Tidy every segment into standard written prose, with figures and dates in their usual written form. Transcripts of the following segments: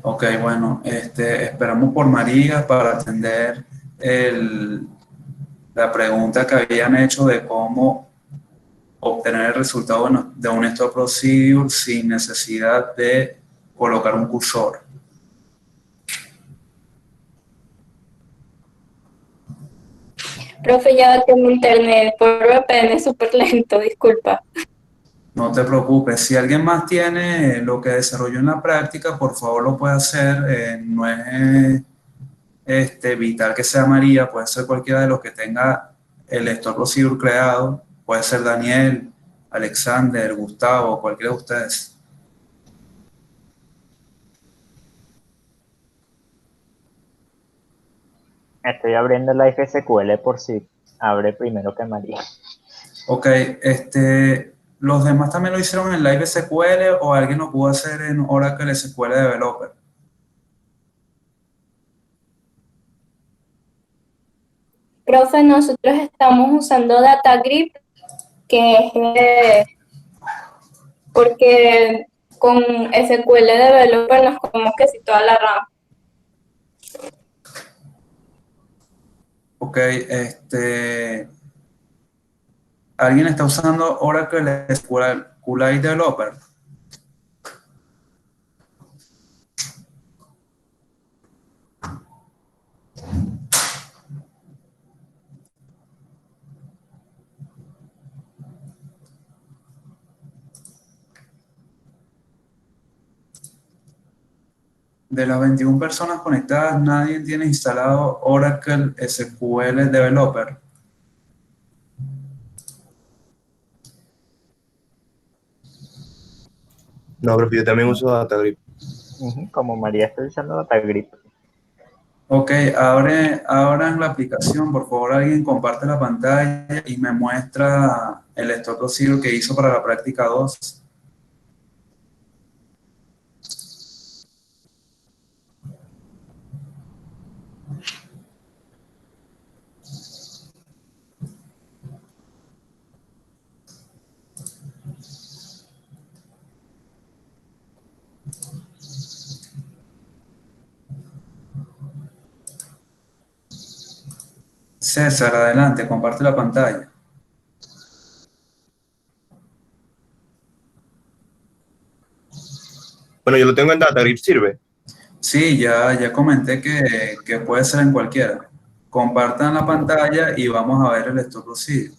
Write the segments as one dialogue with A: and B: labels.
A: Ok, bueno, esperamos por María para atender el- la pregunta que habían hecho de cómo obtener el resultado de un stop procedure sin necesidad de colocar un cursor.
B: Profe, ya que mi internet por VPN es súper lento, disculpa.
A: No te preocupes, si alguien más tiene lo que desarrolló en la práctica, por favor lo puede hacer. No es vital que sea María, puede ser cualquiera de los que tenga el stop procedure creado, puede ser Daniel, Alexander, Gustavo, cualquiera de ustedes.
C: Estoy abriendo la SQL por si abre primero que María.
A: Ok, ¿los demás también lo hicieron en Live SQL o alguien lo pudo hacer en Oracle SQL Developer?
B: Profe, nosotros estamos usando DataGrip, que es porque con SQL Developer nos comemos que si toda la RAM.
A: Ok, ¿alguien está usando Oracle SQLite Developer? De las 21 personas conectadas, nadie tiene instalado Oracle SQL Developer.
D: No, pero yo también uso Datagrip.
C: Como María está usando DataGrip.
A: Ok, abran la aplicación, por favor, alguien comparte la pantalla y me muestra el stop procedure que hizo para la práctica 2. César, adelante, comparte la pantalla.
D: Bueno, yo lo tengo en Datagrip, ¿sirve?
A: Sí, ya comenté que puede ser en cualquiera. Compartan la pantalla y vamos a ver el stop procedure.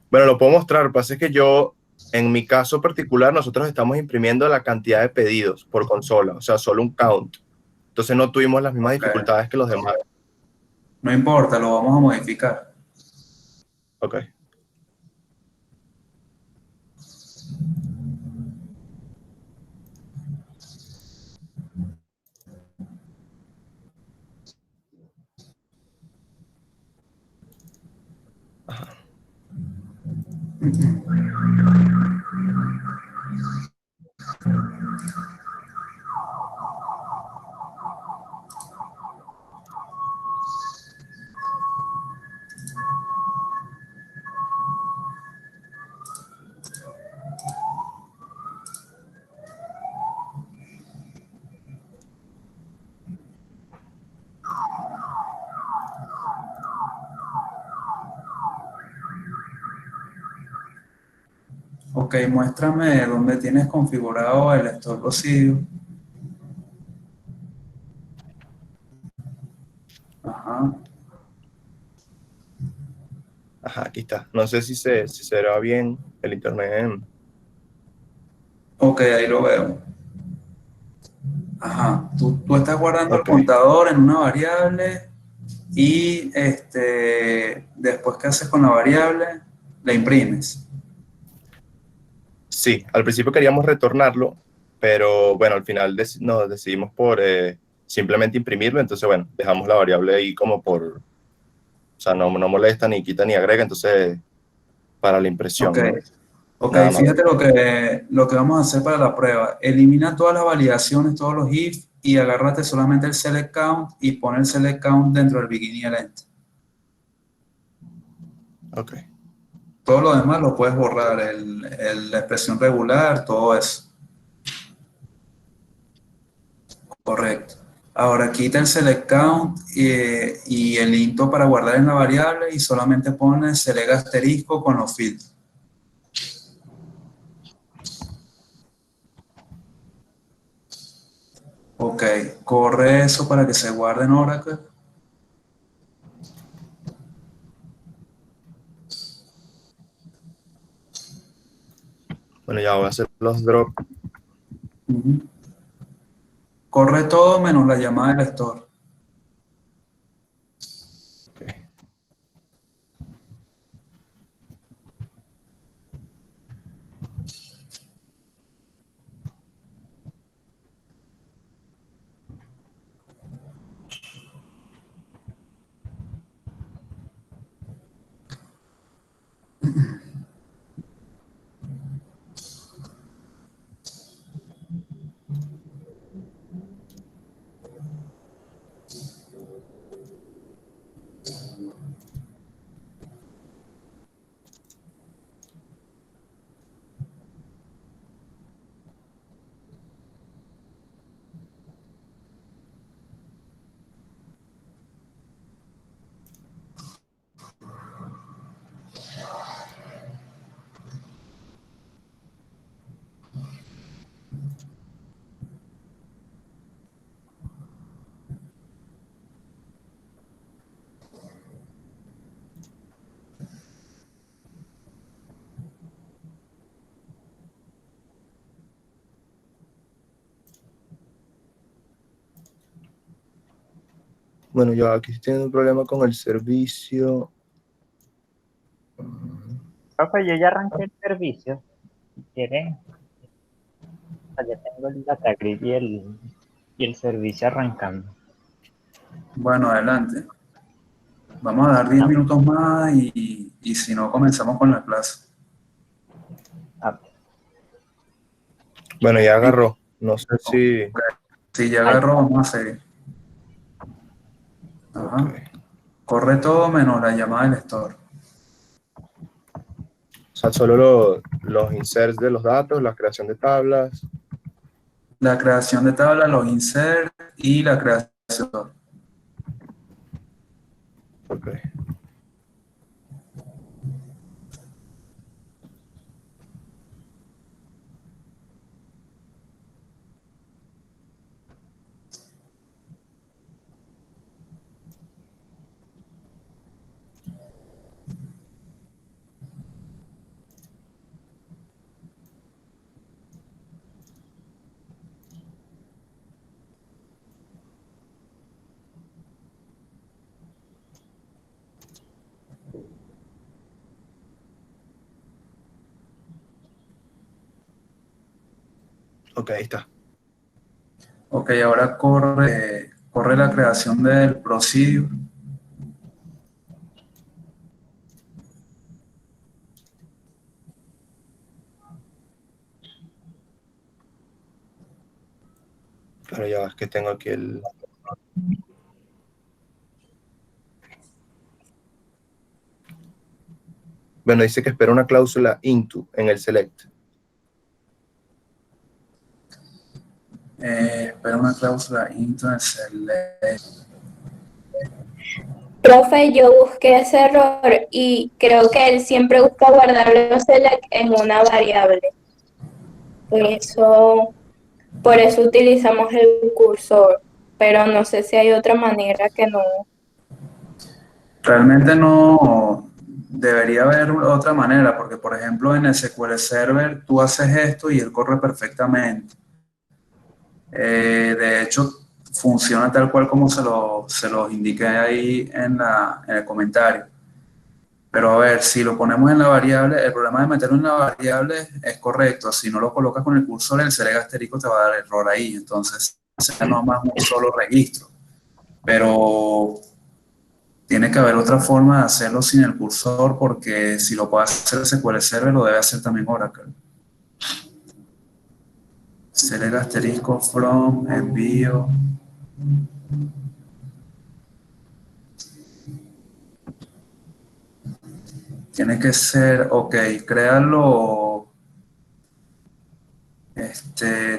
D: Bueno, lo puedo mostrar. Lo que pasa es que yo, en mi caso particular, nosotros estamos imprimiendo la cantidad de pedidos por consola, o sea, solo un count. Entonces no tuvimos las mismas
A: Ok,
D: dificultades que los demás.
A: no importa, lo vamos a modificar.
D: Ok.
A: Ok, muéstrame dónde tienes configurado el stop procedure. Ajá.
D: Ajá, aquí está. No sé si se verá bien el internet.
A: Ok, ahí lo veo. Ajá. Tú estás guardando el
D: Ok.
A: contador en una variable y después que haces con la variable, la imprimes.
D: Sí, al principio queríamos retornarlo, pero bueno, al final nos decidimos por simplemente imprimirlo. Entonces, bueno, dejamos la variable ahí como o sea, no molesta ni quita ni agrega. Entonces, para la
A: Ok.
D: impresión, ¿no?
A: Ok,
D: Nada más.
A: fíjate lo que vamos a hacer para la prueba. Elimina todas las validaciones, todos los if y agárrate solamente el select count y pon el select count dentro del beginning and end.
D: Ok.
A: Todo lo demás lo puedes borrar, la expresión regular, todo eso. Correcto. Ahora quita el select count y el into para guardar en la variable y solamente pone select asterisco con los filtros. Ok, corre eso para que se guarde en Oracle.
D: Bueno, ya voy a hacer los drops.
A: Ujú. Corre todo menos la llamada del store.
D: Bueno, yo aquí estoy teniendo un problema con el servicio.
C: Profe, yo ya arranqué el servicio. Si quieren, ya tengo el data grid y el servicio arrancando.
A: Bueno, adelante. Vamos a dar 10
C: Ah,
A: minutos más y si no, comenzamos con la clase.
C: ah,
D: Bueno, ya agarró. No sé si...
A: Ok. Si ya
C: ahí
A: agarró,
C: está.
A: vamos a seguir.
D: Ok.
A: Ajá. Corre todo menos la llamada del store.
D: O sea, solo los inserts de los datos, la creación de tablas.
A: La creación de tabla, los insert y la creación de store.
D: Ok. Ok, ahí está.
A: Ok, ahora corre la creación del procedure.
D: Pero ya es que tengo aquí el... Bueno, dice que espera una cláusula into en el select.
A: Espera una cláusula into en select.
B: Profe, yo busqué ese error y creo que él siempre busca guardar los select en una variable. Por eso utilizamos el cursor, pero no sé si hay otra manera que no.
A: Realmente no debería haber otra manera, porque por ejemplo en el SQL Server tú haces esto y él corre perfectamente. De hecho, funciona tal cual como se los indiqué ahí en el comentario. Pero a ver, si lo ponemos en la variable, el problema de meterlo en la variable es correcto. Si no lo colocas con el cursor, el select asterisco te va a dar error ahí. Entonces, será nomás un solo registro. Pero tiene que haber otra forma de hacerlo sin el cursor, porque si lo puede hacer SQL Server, lo debe hacer también Oracle. Select asterisco from, envío. Tiene que ser, ok, créalo.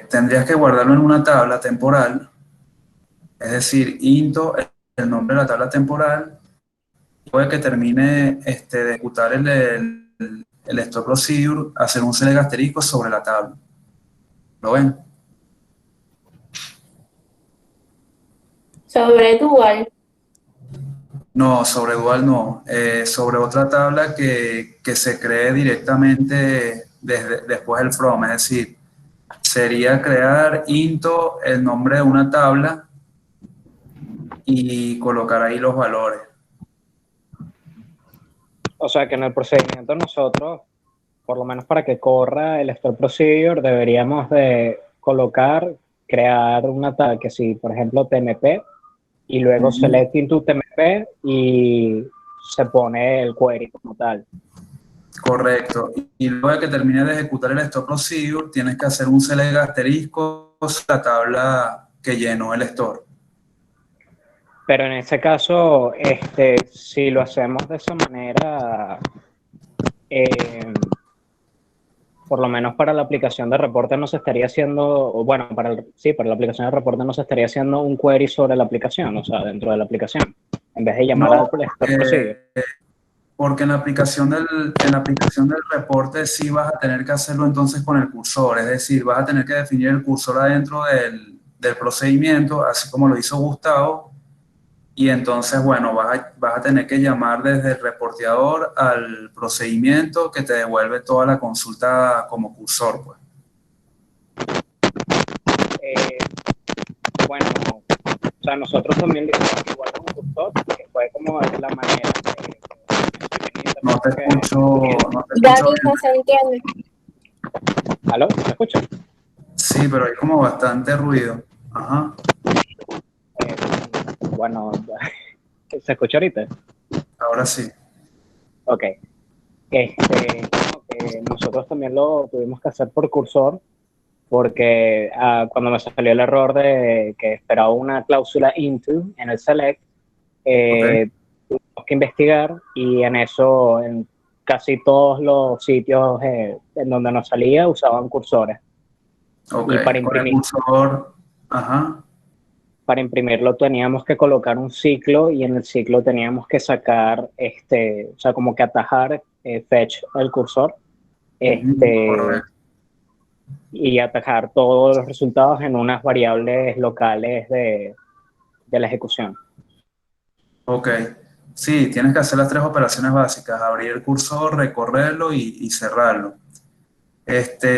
A: Tendrías que guardarlo en una tabla temporal Es decir, into el nombre de la tabla temporal, puede que termine de ejecutar el store procedure, hacer un select asterisco sobre la tabla. ¿Lo ven?
B: Sobre dual.
A: No, sobre dual no. Sobre otra tabla que se cree directamente después del from. Es decir, sería crear into el nombre de una tabla y colocar ahí los valores.
E: O sea que en el procedimiento nosotros, por lo menos para que corra el store procedure, deberíamos de colocar, crear una tabla que sí, por ejemplo, TMP, y luego select into TMP y se pone el query como tal.
A: Correcto. Y luego de que termine de ejecutar el store procedure, tienes que hacer un select asterisco sobre la tabla que llenó el store.
E: Pero en ese caso, si lo hacemos de esa manera, por lo menos para la aplicación de reporte no se estaría haciendo, o bueno, para la aplicación de reporte no se estaría haciendo un query sobre la aplicación, o sea, dentro de la aplicación, en vez de llamar
A: No,
E: al store procedure.
A: porque en la aplicación del reporte sí vas a tener que hacerlo entonces con el cursor, es decir, vas a tener que definir el cursor adentro del procedimiento, así como lo hizo Gustavo, y entonces, bueno, vas a tener que llamar desde el reporteador al procedimiento que te devuelve toda la consulta como cursor, pues.
E: Bueno, o sea, nosotros también lo hicimos igual con cursor, que fue como de la manera
A: No te escucho, no te escucho
B: Gaby,
A: bien.
B: no se entiende.
E: ¿Aló? ¿Me escuchan?
A: Sí, pero hay como bastante ruido. Ajá.
E: Bueno, ¿se escucha ahorita?
A: Ahora sí.
E: Ok. Como que nosotros también lo tuvimos que hacer por cursor, porque cuando me salió el error de que esperaba una cláusula into en el select, tuvimos que investigar y en eso, en casi todos los sitios en donde nos salía, usaban cursores.
A: Ok,
E: Y para
A: con el
E: imprimir,
A: cursor, ajá,
E: para imprimirlo teníamos que colocar un ciclo y en el ciclo teníamos que sacar, o sea, como que atajar fetch el cursor,
A: correcto.
E: y atajar todos los resultados en unas variables locales de la ejecución.
A: Ok, sí, tienes que hacer las tres operaciones básicas, abrir el cursor, recorrerlo y cerrarlo.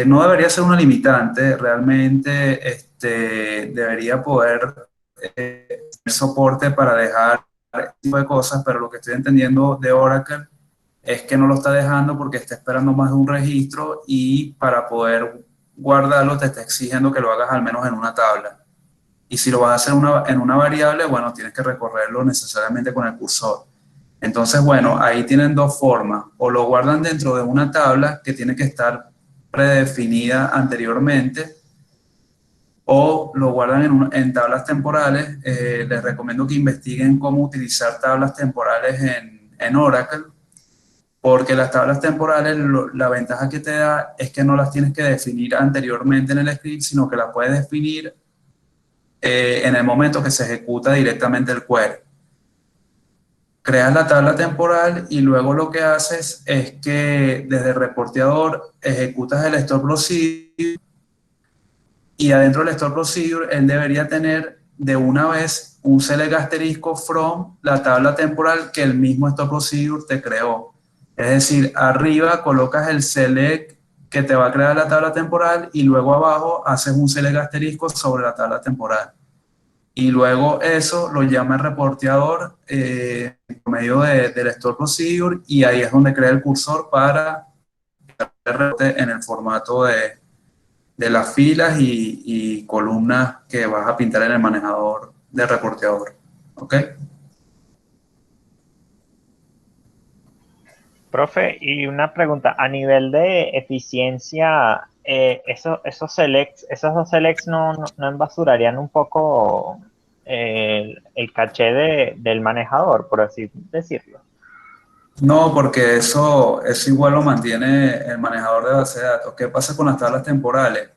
A: No debería ser una limitante, realmente debería poder tener soporte para dejar este tipo de cosas, pero lo que estoy entendiendo de Oracle es que no lo está dejando porque está esperando más de un registro y para poder guardarlo te está exigiendo que lo hagas al menos en una tabla. Y si lo vas a hacer en una variable, bueno, tienes que recorrerlo necesariamente con el cursor. Entonces, bueno, ahí tienen dos formas. O lo guardan dentro de una tabla que tiene que estar predefinida anteriormente, o lo guardan en tablas temporales. Les recomiendo que investiguen cómo utilizar tablas temporales en Oracle, porque las tablas temporales, la ventaja que te da es que no las tienes que definir anteriormente en el script, sino que las puedes definir en el momento que se ejecuta directamente el query. Creas la tabla temporal y luego lo que haces es que desde el reporteador ejecutas el store procedure y adentro del store procedure él debería tener de una vez un select asterisco from la tabla temporal que el mismo store procedure te creó. Es decir, arriba colocas el select que te va a crear la tabla temporal y luego abajo haces un select asterisco sobre la tabla temporal. Y luego eso lo llama el reporteador por medio del store procedure y ahí es donde crea el cursor para el reporte en el formato de las filas y columnas que vas a pintar en el manejador del reporteador. ¿Ok?
C: Profe, y una pregunta, a nivel de eficiencia, esos dos selects no embasurarían un poco el caché del manejador, por así decirlo.
A: No, porque eso igual lo mantiene el manejador de base de datos. ¿Qué pasa con las tablas temporales?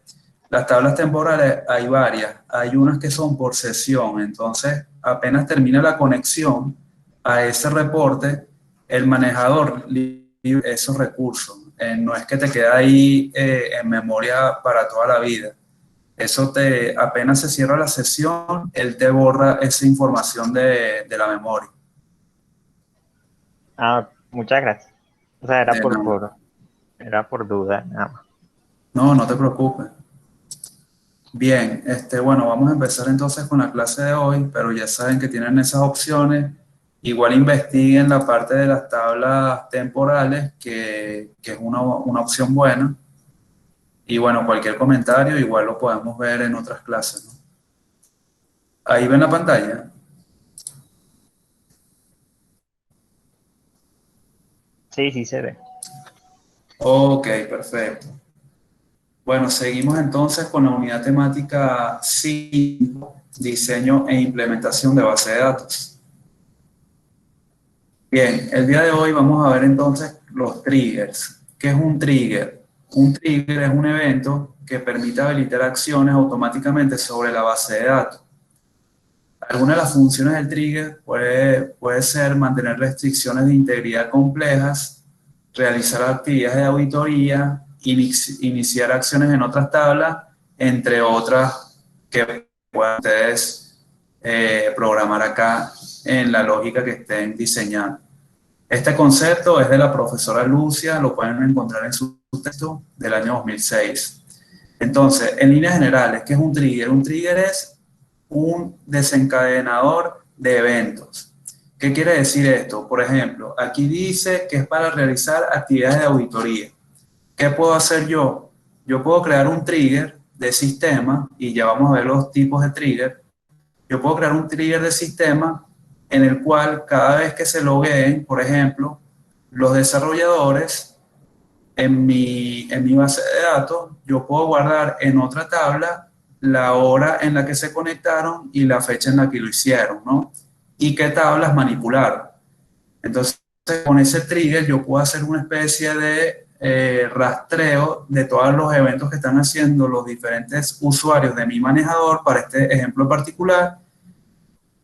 A: Las tablas temporales hay varias, hay unas que son por sesión, entonces apenas termina la conexión a ese reporte, el manejador libre esos recursos. No es que te queda ahí en memoria para toda la vida. Eso apenas se cierra la sesión, él te borra esa información de la memoria.
C: Ah, muchas gracias. O sea,
A: De nada.
C: era por duda, nada más.
A: No, no te preocupes. Bien, bueno, vamos a empezar entonces con la clase de hoy, pero ya saben que tienen esas opciones. Igual investiguen la parte de las tablas temporales, que es una opción buena. Y bueno, cualquier comentario igual lo podemos ver en otras clases, ¿no? Ahí ven la pantalla.
C: Sí, sí se ve.
A: Ok, perfecto. Bueno, seguimos entonces con la unidad temática 5, diseño e implementación de base de datos. Bien, el día de hoy vamos a ver entonces los triggers. ¿Qué es un trigger? Un trigger es un evento que permite habilitar acciones automáticamente sobre la base de datos. Algunas de las funciones del trigger puede ser mantener restricciones de integridad complejas, realizar actividades de auditoría, iniciar acciones en otras tablas, entre otras que puedan ustedes programar acá en la lógica que estén diseñando. Este concepto es de la profesora Lucia, lo pueden encontrar en su texto del año 2006. Entonces, en líneas generales, ¿qué es un trigger? Un trigger es un desencadenador de eventos. ¿Qué quiere decir esto? Por ejemplo, aquí dice que es para realizar actividades de auditoría. ¿Qué puedo hacer yo? Yo puedo crear un trigger de sistema, y ya vamos a ver los tipos de trigger. Yo puedo crear un trigger de sistema en el cual cada vez que se logueen, por ejemplo, los desarrolladores en mi base de datos, yo puedo guardar en otra tabla la hora en la que se conectaron y la fecha en la que lo hicieron, ¿no? Y qué tablas manipularon. Entonces, con ese trigger yo puedo hacer una especie de rastreo de todos los eventos que están haciendo los diferentes usuarios de mi manejador para este ejemplo particular,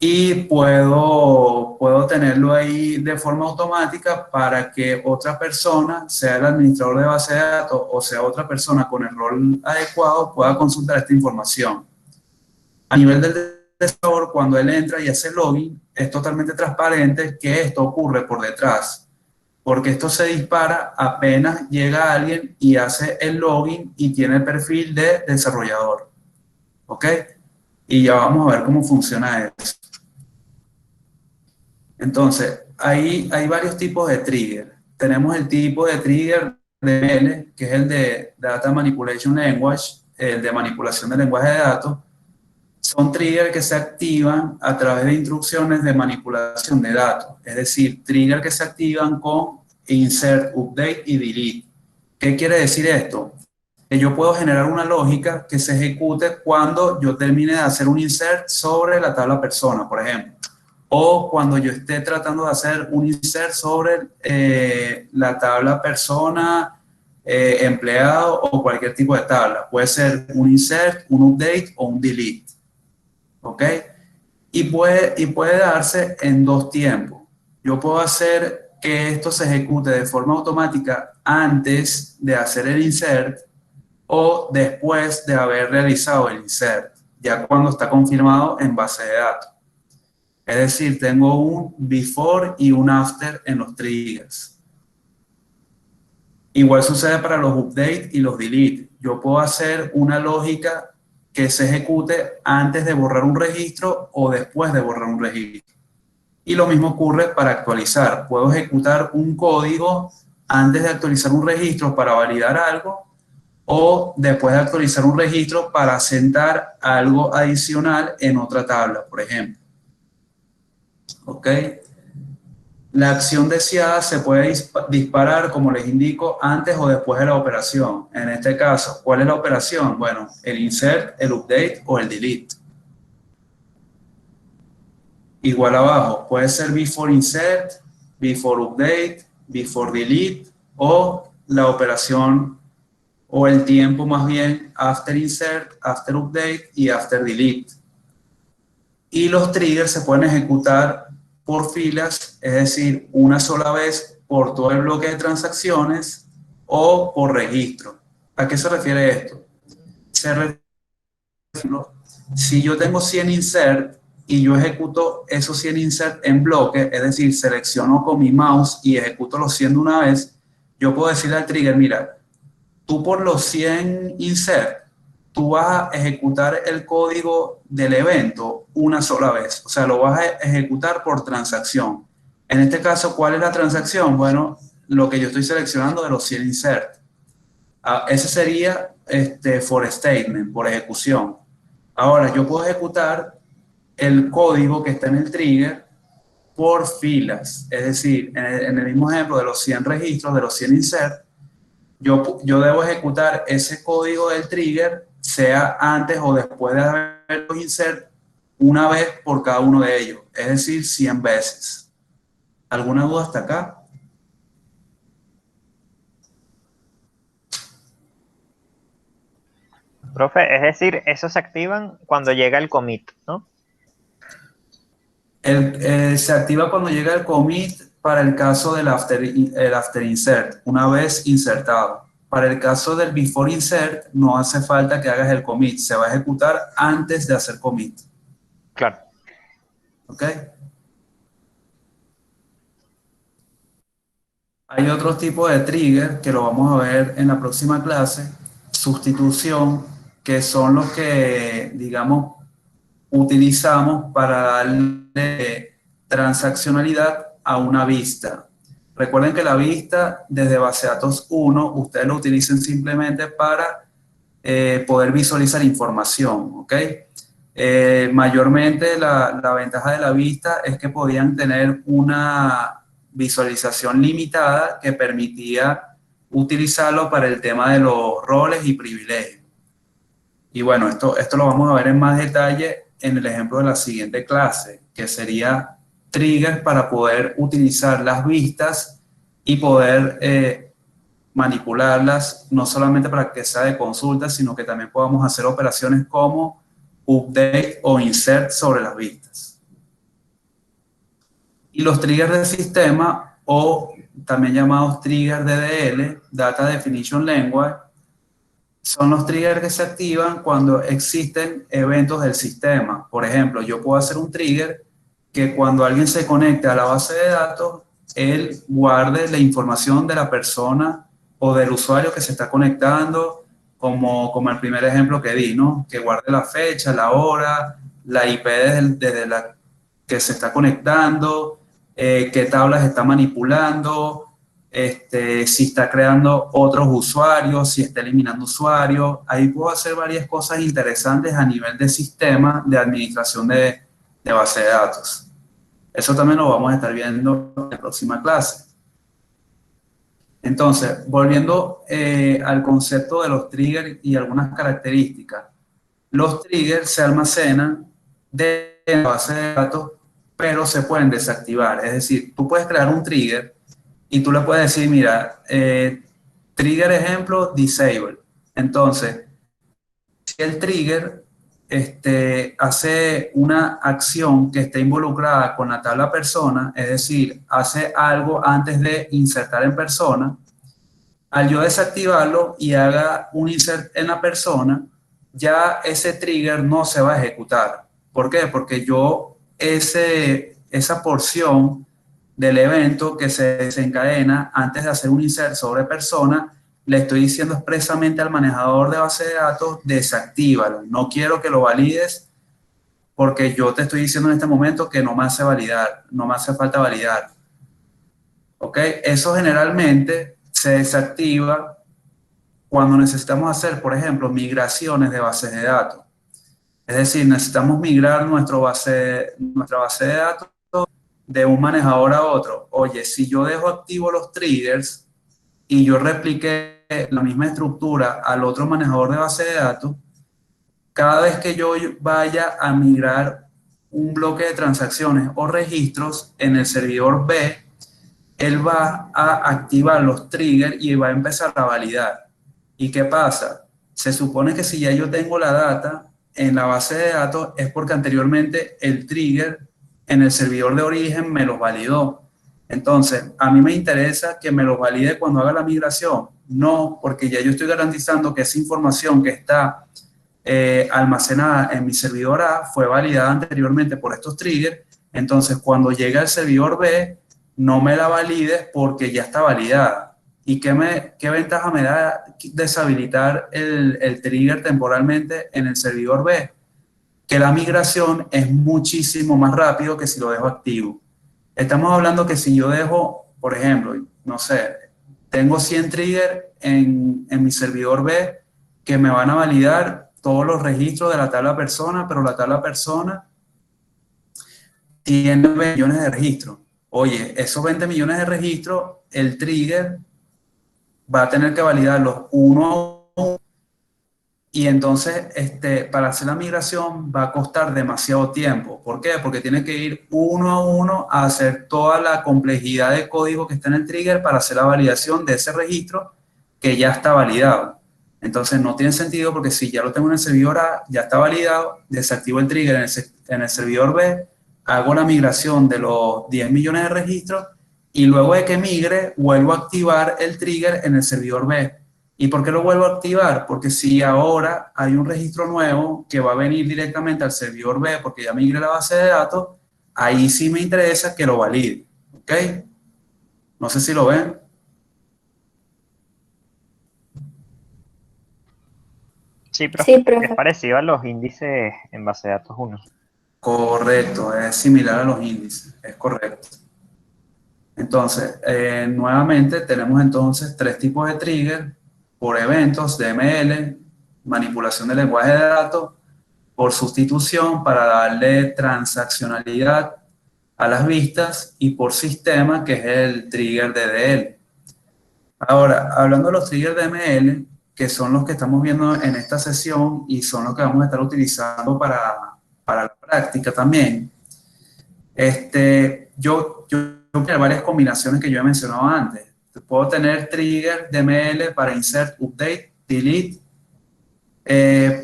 A: y puedo tenerlo ahí de forma automática para que otra persona, sea el administrador de base de datos o sea otra persona con el rol adecuado, pueda consultar esta información. A nivel del desarrollador, cuando él entra y hace login, es totalmente transparente que esto ocurre por detrás, porque esto se dispara apenas llega alguien y hace el login y tiene el perfil de desarrollador. ¿Ok? Y ya vamos a ver cómo funciona eso. Entonces, hay varios tipos de trigger. Tenemos el tipo de trigger de ML, que es el de Data Manipulation Language, el de manipulación de lenguaje de datos. Son triggers que se activan a través de instrucciones de manipulación de datos. Es decir, triggers que se activan con insert, update y delete. ¿Qué quiere decir esto? Que yo puedo generar una lógica que se ejecute cuando yo termine de hacer un insert sobre la tabla persona, por ejemplo, o cuando yo esté tratando de hacer un insert sobre la tabla persona, empleado o cualquier tipo de tabla. Puede ser un insert, un update o un delete. ¿Ok? Y puede darse en dos tiempos. Yo puedo hacer que esto se ejecute de forma automática antes de hacer el insert o después de haber realizado el insert, ya cuando está confirmado en base de datos. Es decir, tengo un before y un after en los triggers. Igual sucede para los update y los delete. Yo puedo hacer una lógica que se ejecute antes de borrar un registro o después de borrar un registro. Y lo mismo ocurre para actualizar. Puedo ejecutar un código antes de actualizar un registro para validar algo, o después de actualizar un registro para sentar algo adicional en otra tabla, por ejemplo. ¿Ok? La acción deseada se puede disparar, como les indico, antes o después de la operación. En este caso, ¿cuál es la operación? Bueno, el insert, el update o el delete. Igual abajo, puede ser before insert, before update, before delete o la operación o el tiempo más bien after insert, after update y after delete. Y los triggers se pueden ejecutar por filas, es decir, una sola vez por todo el bloque de transacciones o por registro. ¿A qué se refiere esto? Se refiere, si yo tengo 100 insert y yo ejecuto esos 100 insert en bloque, es decir, selecciono con mi mouse y ejecuto los 100 de una vez, yo puedo decirle al trigger, mira, tú por los 100 insert, tú vas a ejecutar el código del evento una sola vez. O sea, lo vas a ejecutar por transacción. En este caso, ¿cuál es la transacción? Bueno, lo que yo estoy seleccionando de los 100 insert. Ese sería for statement, por ejecución. Ahora, yo puedo ejecutar el código que está en el trigger por filas. Es decir, en el mismo ejemplo de los 100 registros, de los 100 insert, yo debo ejecutar ese código del trigger, sea antes o después de haberlos insert, una vez por cada uno de ellos, es decir, 100 veces. ¿Alguna duda hasta acá?
C: Profe, es decir, esos se activan cuando llega el commit, ¿no?
A: Se activa cuando llega el commit para el caso del after insert, una vez insertado. Para el caso del before insert, no hace falta que hagas el commit, se va a ejecutar antes de hacer commit.
C: Claro.
A: ¿Ok? Hay otros tipos de trigger que lo vamos a ver en la próxima clase, sustitución, que son los que, digamos, utilizamos para darle transaccionalidad a una vista. Recuerden que la vista, desde base de datos 1, ustedes lo utilizan simplemente para poder visualizar información, ¿ok? Mayormente la ventaja de la vista es que podían tener una visualización limitada que permitía utilizarlo para el tema de los roles y privilegios. Y bueno, esto lo vamos a ver en más detalle en el ejemplo de la siguiente clase, que sería triggers para poder utilizar las vistas y poder manipularlas, no solamente para que sea de consulta, sino que también podamos hacer operaciones como update o insert sobre las vistas. Y los triggers del sistema, o también llamados triggers DDL, Data Definition Language, son los triggers que se activan cuando existen eventos del sistema. Por ejemplo, yo puedo hacer un trigger que cuando alguien se conecte a la base de datos, él guarde la información de la persona o del usuario que se está conectando, como el primer ejemplo que di, ¿no? Que guarde la fecha, la hora, la IP desde la que se está conectando, qué tablas está manipulando, si está creando otros usuarios, si está eliminando usuarios. Ahí puedo hacer varias cosas interesantes a nivel de sistema de administración de base de datos. Eso también lo vamos a estar viendo en la próxima clase. Entonces, volviendo al concepto de los triggers y algunas características. Los triggers se almacenan de la base de datos, pero se pueden desactivar. Es decir, tú puedes crear un trigger y tú le puedes decir, mira, trigger ejemplo, disable. Entonces, si el trigger hace una acción que esté involucrada con la tabla persona, es decir, hace algo antes de insertar en persona, al yo desactivarlo y haga un insert en la persona, ya ese trigger no se va a ejecutar. ¿Por qué? Porque yo esa porción del evento que se desencadena antes de hacer un insert sobre persona, le estoy diciendo expresamente al manejador de base de datos, desactívalo. No quiero que lo valides porque yo te estoy diciendo en este momento que no me hace validar, no me hace falta validar. ¿Ok? Eso generalmente se desactiva cuando necesitamos hacer, por ejemplo, migraciones de bases de datos. Es decir, necesitamos migrar nuestra base de datos de un manejador a otro. Oye, si yo dejo activo los triggers y yo repliqué la misma estructura al otro manejador de base de datos, cada vez que yo vaya a migrar un bloque de transacciones o registros en el servidor B, él va a activar los triggers y va a empezar a validar. ¿Y qué pasa? Se supone que si ya yo tengo la data en la base de datos es porque anteriormente el trigger en el servidor de origen me los validó. Entonces, a mí me interesa que me los valide cuando haga la migración. No, porque ya yo estoy garantizando que esa información que está almacenada en mi servidor A fue validada anteriormente por estos triggers. Entonces, cuando llegue al servidor B, no me la valides porque ya está validada. ¿Y qué ventaja me da deshabilitar el trigger temporalmente en el servidor B? Que la migración es muchísimo más rápido que si lo dejo activo. Estamos hablando que si yo dejo, por ejemplo, no sé, tengo 100 triggers en mi servidor B que me van a validar todos los registros de la tabla persona, pero la tabla persona tiene 20 millones de registros. Oye, esos 20 millones de registros, el trigger va a tener que validarlos uno a uno y entonces para hacer la migración va a costar demasiado tiempo. ¿Por qué? Porque tiene que ir uno a uno a hacer toda la complejidad de código que está en el trigger para hacer la validación de ese registro que ya está validado. Entonces no tiene sentido porque si ya lo tengo en el servidor A, ya está validado, desactivo el trigger en el servidor B, hago la migración de los 10 millones de registros y luego de que migre, vuelvo a activar el trigger en el servidor B. ¿Y por qué lo vuelvo a activar? Porque si ahora hay un registro nuevo que va a venir directamente al servidor B porque ya migré la base de datos, ahí sí me interesa que lo valide. ¿Ok? No sé si lo ven.
C: Sí, profe,
B: Sí,
C: es
B: profe.
C: parecido a los índices en base de datos 1.
A: Correcto, es similar a los índices, es correcto. Entonces, nuevamente tenemos entonces tres tipos de trigger: por eventos, DML, manipulación del lenguaje de datos, por sustitución para darle transaccionalidad a las vistas y por sistema, que es el trigger DDL. Ahora, hablando de los triggers DML, que son los que estamos viendo en esta sesión y son los que vamos a estar utilizando para la práctica también, yo tengo varias combinaciones que yo he mencionado antes. Puedo tener trigger DML para insert, update, delete.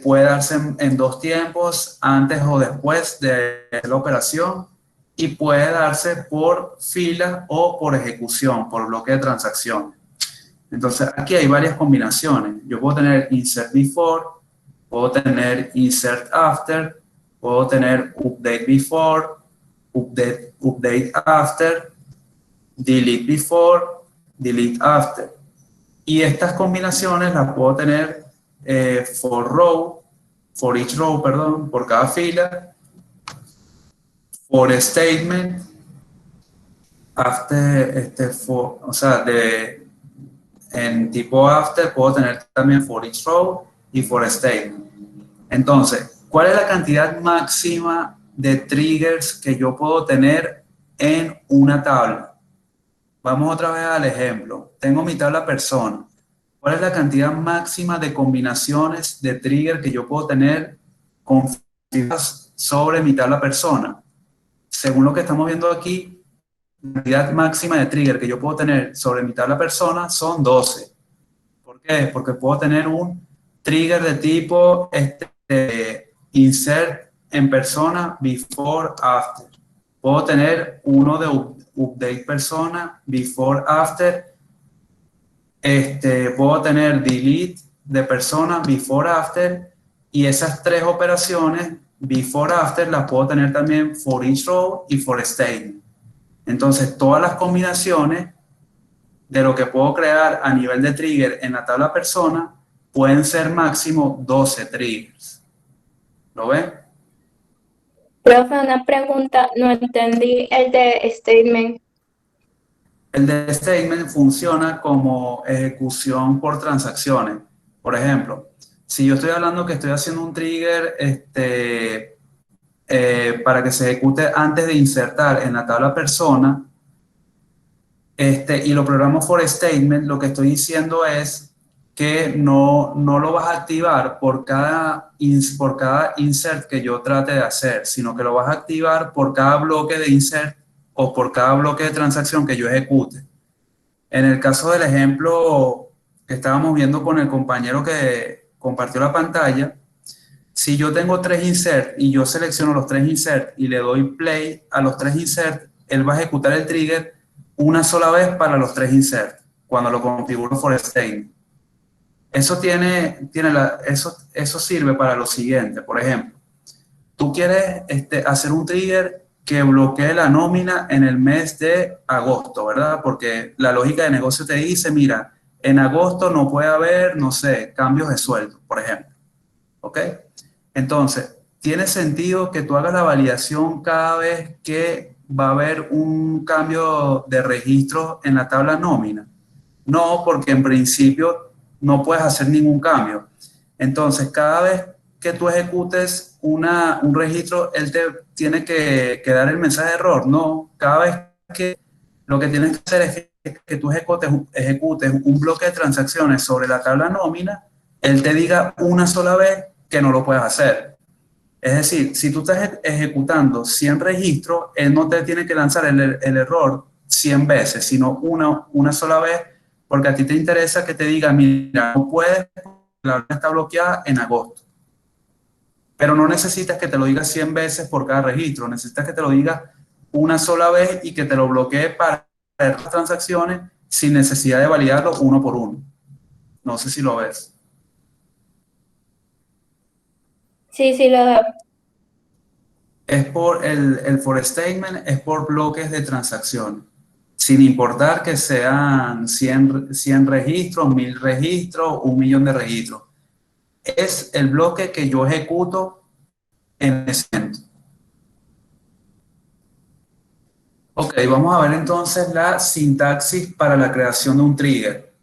A: Puede darse en dos tiempos, antes o después de la operación, y puede darse por fila o por ejecución, por bloque de transacciones. Entonces, aquí hay varias combinaciones. Yo puedo tener insert before, puedo tener insert after, puedo tener update before, update after, delete before, delete after. Y estas combinaciones las puedo tener for each row, perdón, por cada fila, for statement, after, o sea, en tipo after puedo tener también for each row y for statement. Entonces, ¿cuál es la cantidad máxima de triggers que yo puedo tener en una tabla? Vamos otra vez al ejemplo. Tengo mi tabla persona. ¿Cuál es la cantidad máxima de combinaciones de trigger que yo puedo tener configuradas sobre mi tabla persona? Según lo que estamos viendo aquí, la cantidad máxima de trigger que yo puedo tener sobre mi tabla persona son 12. ¿Por qué? Porque puedo tener un trigger de tipo insert en persona before after. Puedo tener uno de update persona before after. Puedo tener delete de persona before after, y esas tres operaciones before after las puedo tener también for each row y for statement. Entonces todas las combinaciones de lo que puedo crear a nivel de trigger en la tabla persona pueden ser máximo 12 triggers. ¿Lo ven?
B: Profe, una pregunta, no entendí el de statement.
A: El de statement funciona como ejecución por transacciones. Por ejemplo, si yo estoy hablando que estoy haciendo un trigger para que se ejecute antes de insertar en la tabla persona, y lo programo for statement, lo que estoy diciendo es que no lo vas a activar por cada insert que yo trate de hacer, sino que lo vas a activar por cada bloque de insert o por cada bloque de transacción que yo ejecute. En el caso del ejemplo estábamos viendo con el compañero que compartió la pantalla, si yo tengo 3 insert y yo selecciono los 3 insert y le doy play a los 3 insert, él va a ejecutar el trigger una sola vez para los 3 insert, cuando lo configuro for state. Eso eso sirve para lo siguiente. Por ejemplo, tú quieres hacer un trigger que bloquee la nómina en el mes de agosto, ¿verdad? Porque la lógica de negocio te dice, mira, en agosto no puede haber, no sé, cambios de sueldo, por ejemplo. ¿Ok? Entonces, ¿tiene sentido que tú hagas la validación cada vez que va a haber un cambio de registro en la tabla nómina? No, porque en principio no puedes hacer ningún cambio. Entonces, cada vez que tú ejecutes un registro, él te tiene que dar el mensaje de error. No, cada vez que lo que tienes que hacer es que tú ejecutes un bloque de transacciones sobre la tabla nómina, él te diga una sola vez que no lo puedes hacer. Es decir, si tú estás ejecutando 100 registros, él no te tiene que lanzar el error 100 veces, sino una sola vez, porque a ti te interesa que te diga, mira, no puedes, la orden está bloqueada en agosto. Pero no necesitas que te lo diga 100 veces por cada registro, necesitas que te lo diga una sola vez y que te lo bloquee para las transacciones sin necesidad de validarlo uno por uno. No sé si lo ves.
B: Sí, sí, lo veo.
A: Es por el for statement, es por bloques de transacción, sin importar que sean 100 registros, 1000 registros, 1.000.000 de registros. Es el bloque que yo ejecuto en ese momento. Ok, vamos a ver entonces la sintaxis para la creación de un trigger.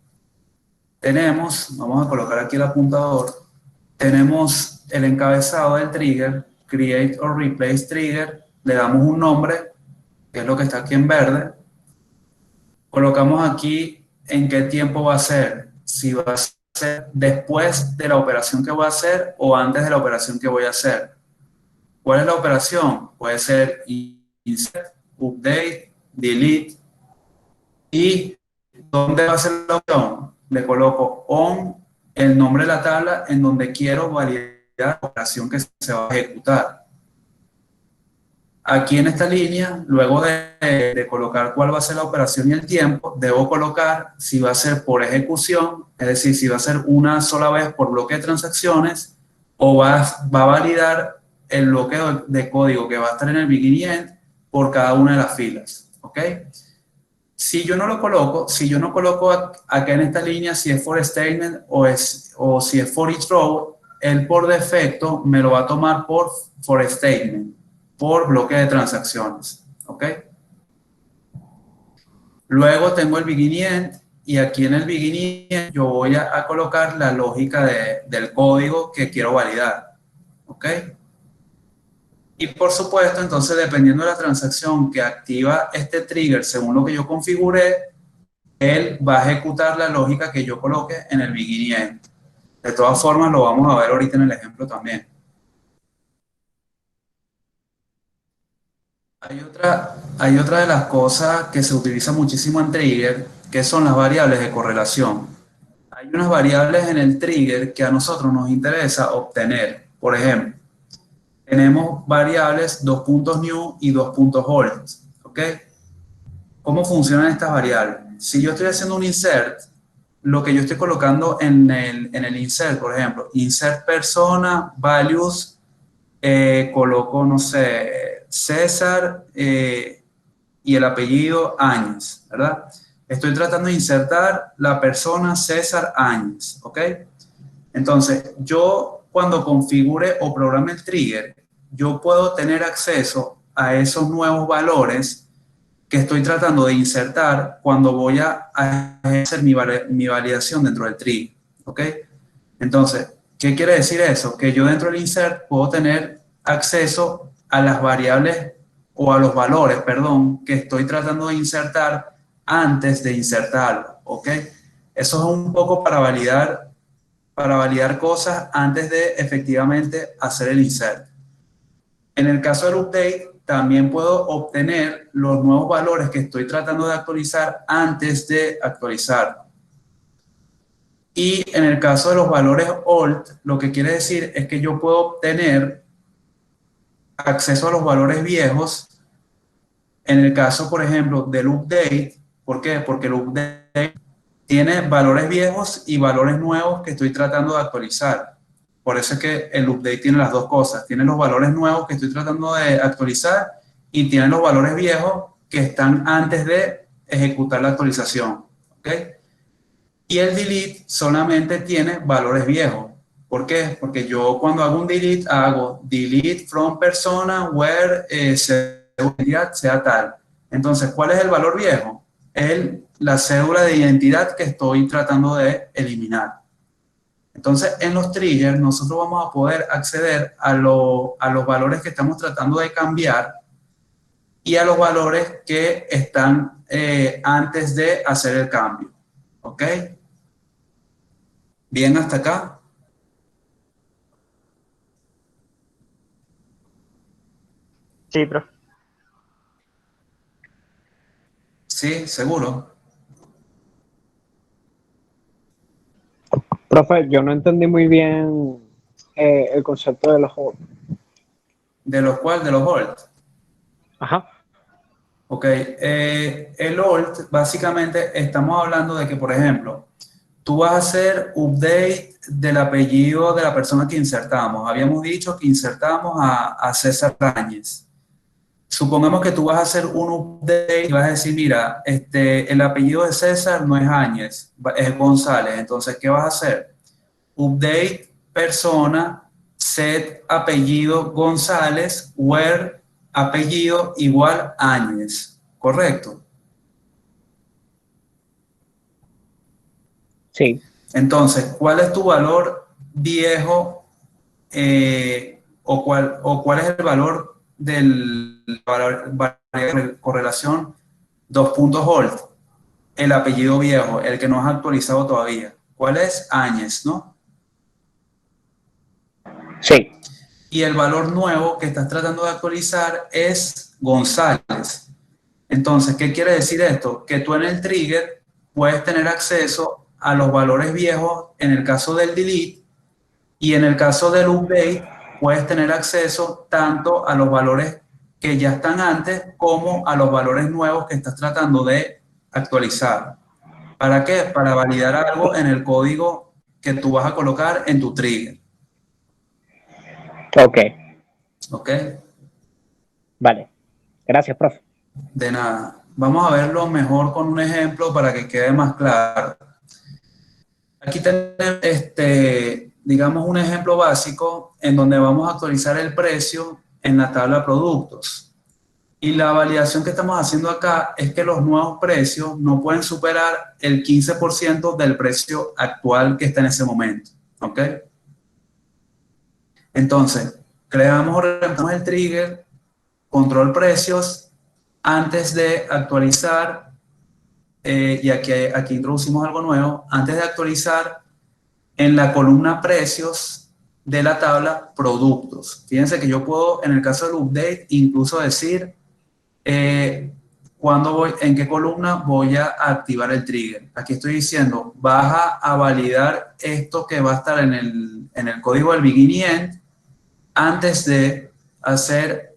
A: Vamos a colocar aquí el apuntador, tenemos el encabezado del trigger, create or replace trigger, le damos un nombre, que es lo que está aquí en verde, colocamos aquí en qué tiempo va a ser, si va a ser después de la operación que voy a hacer o antes de la operación que voy a hacer. ¿Cuál es la operación? Puede ser insert, update, delete. ¿Y dónde va a ser la opción? Le coloco on el nombre de la tabla en donde quiero validar la operación que se va a ejecutar. Aquí en esta línea, luego de colocar cuál va a ser la operación y el tiempo, debo colocar si va a ser por ejecución, es decir, si va a ser una sola vez por bloque de transacciones o va a validar el bloque de código que va a estar en el begin y end por cada una de las filas. ¿Ok? Si yo no coloco acá en esta línea si es for statement o si es for each row, él por defecto me lo va a tomar por for statement, por bloque de transacciones. ¿Ok? Luego tengo el begin y end, y aquí en el begin y end yo voy a colocar la lógica del código que quiero validar. ¿Ok? Y por supuesto, entonces, dependiendo de la transacción que activa este trigger según lo que yo configuré, él va a ejecutar la lógica que yo coloque en el begin y end. De todas formas, lo vamos a ver ahorita en el ejemplo también. Hay otra de las cosas que se utiliza muchísimo en trigger, que son las variables de correlación. Hay unas variables en el trigger que a nosotros nos interesa obtener. Por ejemplo, tenemos variables .new y .old. ¿Ok? ¿Cómo funcionan estas variables? Si yo estoy haciendo un insert, lo que yo estoy colocando en el insert, por ejemplo, insert persona, values, coloco, no sé, César y el apellido Áñez, ¿verdad? Estoy tratando de insertar la persona César Áñez, ¿ok? Entonces, yo cuando configure o programe el trigger, yo puedo tener acceso a esos nuevos valores que estoy tratando de insertar cuando voy a hacer mi validación dentro del trigger, ¿ok? Entonces, ¿qué quiere decir eso? Que yo dentro del insert puedo tener acceso a las variables o a los valores, perdón, que estoy tratando de insertar antes de insertarlo, ¿ok? Eso es un poco para validar cosas antes de efectivamente hacer el insert. En el caso del update, también puedo obtener los nuevos valores que estoy tratando de actualizar antes de actualizar. Y en el caso de los valores old, lo que quiere decir es que yo puedo obtener acceso a los valores viejos en el caso, por ejemplo, del update. ¿Por qué? Porque el update tiene valores viejos y valores nuevos que estoy tratando de actualizar. Por eso es que el update tiene las dos cosas. Tiene los valores nuevos que estoy tratando de actualizar y tiene los valores viejos que están antes de ejecutar la actualización. ¿Ok? Y el delete solamente tiene valores viejos. ¿Por qué? Porque yo cuando hago un delete, hago delete from persona where seguridad sea tal. Entonces, ¿cuál es el valor viejo? La cédula de identidad que estoy tratando de eliminar. Entonces, en los triggers, nosotros vamos a poder acceder a los valores que estamos tratando de cambiar y a los valores que están antes de hacer el cambio. ¿Ok? ¿Bien hasta acá?
C: Sí, profe.
A: Sí, seguro.
E: Profe, yo no entendí muy bien el concepto de los hold.
A: ¿De los cuales? De los hold.
E: Ajá.
A: Ok. El hold, básicamente, estamos hablando de que, por ejemplo, tú vas a hacer update del apellido de la persona que insertamos. Habíamos dicho que insertamos a César Áñez. Supongamos que tú vas a hacer un update y vas a decir, mira, el apellido de César no es Áñez, es González. Entonces, ¿qué vas a hacer? Update persona, set apellido González, where apellido igual Áñez. ¿Correcto?
E: Sí.
A: Entonces, ¿cuál es tu valor viejo o cuál es el valor del correlación 2.hold? El apellido viejo, el que no has actualizado todavía. ¿Cuál es? Áñez, ¿no?
E: Sí.
A: Y el valor nuevo que estás tratando de actualizar es González. Entonces, ¿qué quiere decir esto? Que tú en el trigger puedes tener acceso a los valores viejos en el caso del delete y en el caso del update puedes tener acceso tanto a los valores que ya están antes como a los valores nuevos que estás tratando de actualizar. ¿Para qué? Para validar algo en el código que tú vas a colocar en tu trigger.
E: Ok.
A: ¿Ok?
E: Vale. Gracias, profe.
A: De nada. Vamos a verlo mejor con un ejemplo para que quede más claro. Aquí tenemos, digamos, un ejemplo básico en donde vamos a actualizar el precio en la tabla productos. Y la validación que estamos haciendo acá es que los nuevos precios no pueden superar el 15% del precio actual que está en ese momento. ¿Ok? Entonces, creamos el trigger, control precios, antes de actualizar, y aquí introducimos algo nuevo, antes de actualizar en la columna precios de la tabla productos. Fíjense que yo puedo, en el caso del update, incluso decir en qué columna voy a activar el trigger. Aquí estoy diciendo, vas a validar esto que va a estar en el código del begin y end antes de hacer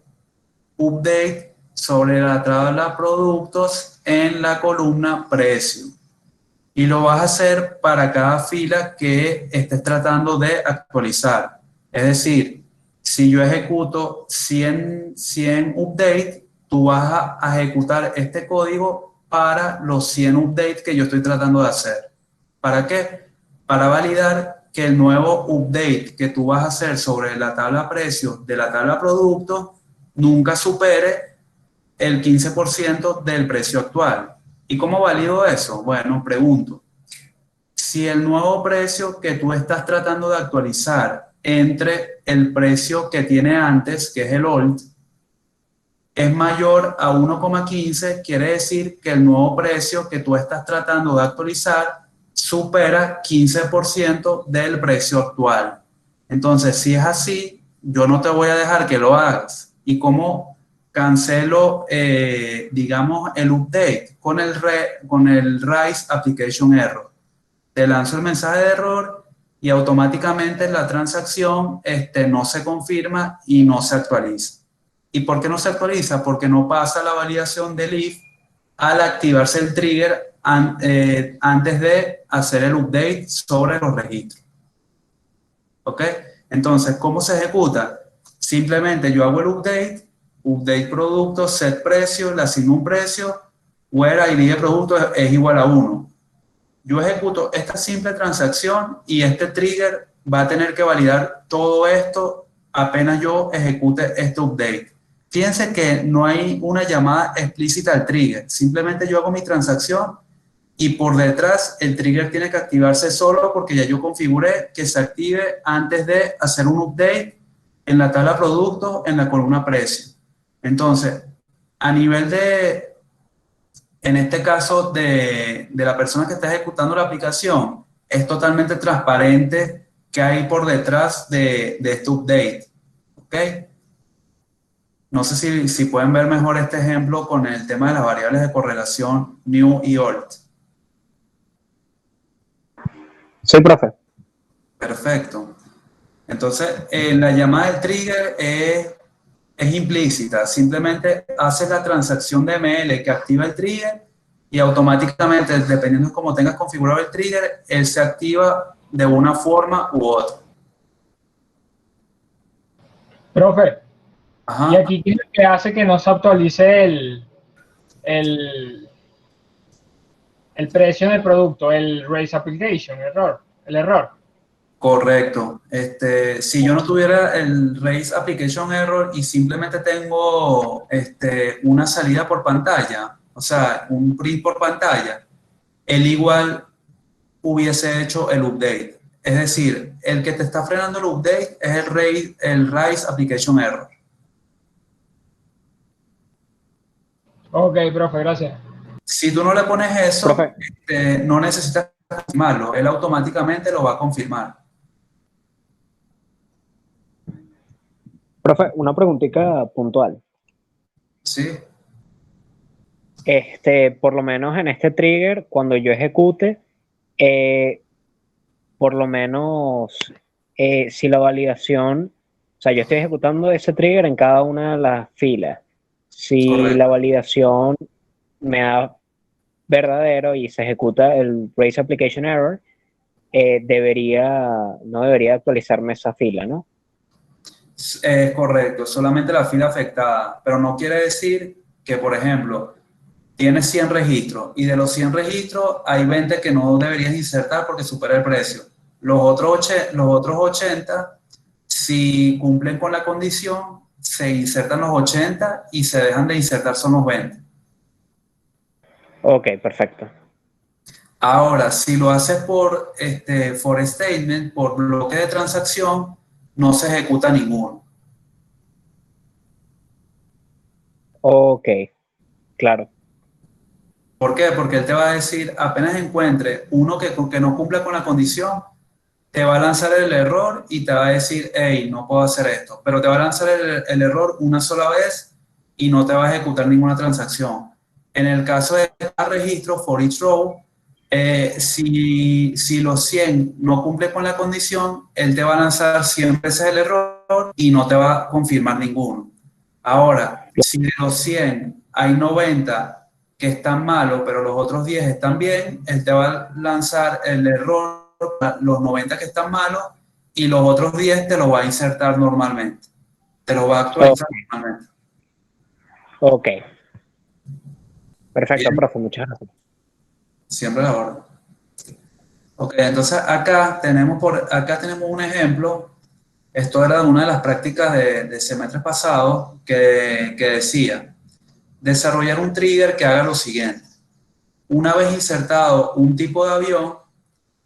A: update sobre la tabla productos en la columna precio. Y lo vas a hacer para cada fila que estés tratando de actualizar. Es decir, si yo ejecuto 100 updates, tú vas a ejecutar este código para los 100 updates que yo estoy tratando de hacer. ¿Para qué? Para validar que el nuevo update que tú vas a hacer sobre la tabla precios de la tabla productos nunca supere el 15% del precio actual. ¿Y cómo valido eso? Bueno, pregunto, si el nuevo precio que tú estás tratando de actualizar entre el precio que tiene antes, que es el old, es mayor a 1,15, quiere decir que el nuevo precio que tú estás tratando de actualizar supera 15% del precio actual. Entonces, si es así, yo no te voy a dejar que lo hagas. ¿Y cómo cancelo, digamos, el update? Con el RISE Application Error. te lanzo el mensaje de error y automáticamente la transacción no se confirma y no se actualiza. ¿Y por qué no se actualiza? Porque no pasa la validación del if al activarse el trigger antes de hacer el update sobre los registros. ¿Ok? Entonces, ¿cómo se ejecuta? Simplemente yo hago el update producto, set precio, le asigno un precio, where ID de producto es igual a 1. Yo ejecuto esta simple transacción y este trigger va a tener que validar todo esto apenas yo ejecute este update. Fíjense que no hay una llamada explícita al trigger, simplemente yo hago mi transacción y por detrás el trigger tiene que activarse solo porque ya yo configuré que se active antes de hacer un update en la tabla productos en la columna precio. Entonces, a nivel de, en este caso de la persona que está ejecutando la aplicación, es totalmente transparente qué hay por detrás de este update. ¿Ok? No sé si pueden ver mejor este ejemplo con el tema de las variables de correlación new y old.
E: Sí, profe.
A: Perfecto. Entonces, la llamada del trigger es implícita. Simplemente haces la transacción de ML que activa el trigger y automáticamente, dependiendo de cómo tengas configurado el trigger, él se activa de una forma u otra.
F: Profe,
A: Ajá.
F: ¿y aquí qué es lo que hace que no se actualice el, el precio del producto, el raise application, el error?
A: Correcto. Si yo no tuviera el Raise Application Error y simplemente tengo una salida por pantalla, o sea, un print por pantalla, él igual hubiese hecho el update. Es decir, el que te está frenando el update es el Raise Application Error.
F: Ok, profe, gracias.
A: Si tú no le pones eso,
E: Profe.
A: no necesitas confirmarlo, él automáticamente lo va a confirmar.
E: Profe, una preguntita puntual.
A: ¿Sí?
E: Por lo menos en este trigger, cuando yo ejecute, por lo menos si la validación, o sea, yo estoy ejecutando ese trigger en cada una de las filas. Si
A: Correcto.
E: la validación me da verdadero y se ejecuta el Raise Application Error, no debería actualizarme esa fila, ¿no?
A: Es correcto, solamente la fila afectada, pero no quiere decir que, por ejemplo, tienes 100 registros y de los 100 registros hay 20 que no deberías insertar porque supera el precio. Los otros 80, si cumplen con la condición, se insertan los 80 y se dejan de insertar son los 20.
E: Ok, perfecto.
A: Ahora, si lo haces por for statement, por bloque de transacción, no se ejecuta ninguno.
E: Ok, claro.
A: ¿Por qué? Porque él te va a decir, apenas encuentre uno que no cumpla con la condición, te va a lanzar el error y te va a decir, hey, no puedo hacer esto. Pero te va a lanzar el error una sola vez y no te va a ejecutar ninguna transacción. En el caso de registro, for each row, si los 100 no cumplen con la condición, él te va a lanzar 100 veces el error y no te va a confirmar ninguno. Ahora, si de los 100 hay 90 que están malos, pero los otros 10 están bien, él te va a lanzar el error, los 90 que están malos, y los otros 10 te lo va a insertar normalmente. Te lo va a actualizar normalmente.
E: Ok. Perfecto,
A: Bien.
E: profe, muchas gracias.
A: Siempre la orden. Ok, entonces acá tenemos un ejemplo. Esto era de una de las prácticas de semestres pasados que decía, desarrollar un trigger que haga lo siguiente. Una vez insertado un tipo de avión,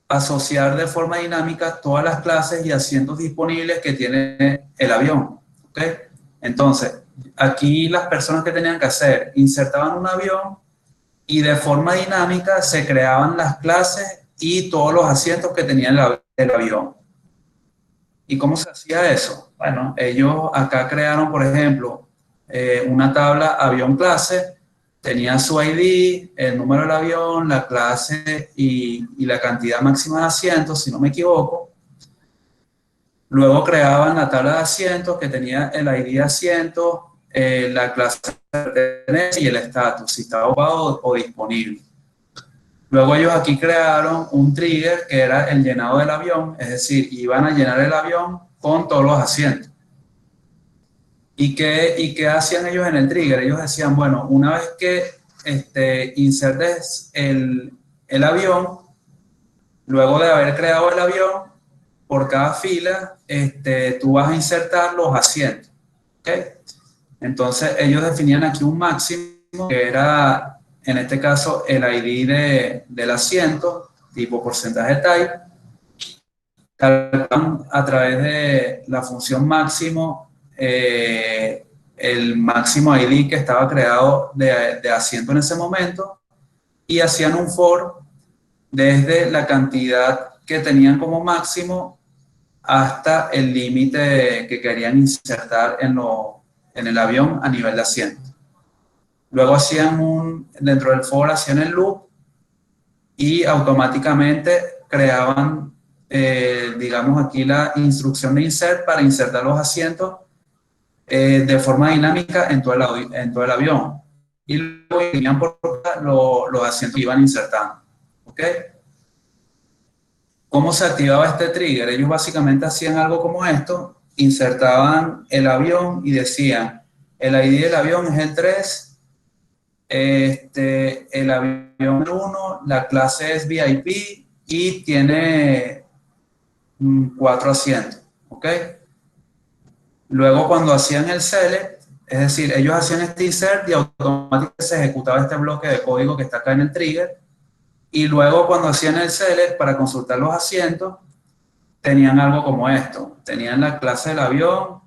A: asociar de forma dinámica todas las clases y asientos disponibles que tiene el avión. ¿Ok? Entonces, aquí las personas que tenían que hacer, insertaban un avión y de forma dinámica se creaban las clases y todos los asientos que tenía el avión. ¿Y cómo se hacía eso? Bueno, ellos acá crearon, por ejemplo, una tabla avión clase tenía su ID, el número del avión, la clase y la cantidad máxima de asientos, si no me equivoco. Luego creaban la tabla de asientos que tenía el ID de asiento, la clase de pertenencia y el estatus, si estaba ocupado o disponible. Luego ellos aquí crearon un trigger que era el llenado del avión, es decir, iban a llenar el avión con todos los asientos. ¿Y qué hacían ellos en el trigger? Ellos decían, bueno, una vez que insertes el avión, luego de haber creado el avión, por cada fila, tú vas a insertar los asientos. ¿Okay? Entonces, ellos definían aquí un máximo, que era, en este caso, el ID del asiento, tipo porcentaje type, calculan a través de la función máximo, el máximo ID que estaba creado de asiento en ese momento, y hacían un for desde la cantidad que tenían como máximo hasta el límite que querían insertar en el avión a nivel de asiento. Luego dentro del for hacían el loop y automáticamente creaban, digamos aquí la instrucción de insert para insertar los asientos de forma dinámica en todo el avión. Y luego iban por los asientos que iban insertando. ¿Ok? ¿Cómo se activaba este trigger? Ellos básicamente hacían algo como esto, insertaban el avión y decían, el ID del avión es el 3, el avión 1, la clase es VIP y tiene 4 asientos, ¿ok? Luego cuando hacían el select, es decir, ellos hacían este insert y automáticamente se ejecutaba este bloque de código que está acá en el trigger. Y luego cuando hacían el select para consultar los asientos, tenían algo como esto. Tenían la clase del avión,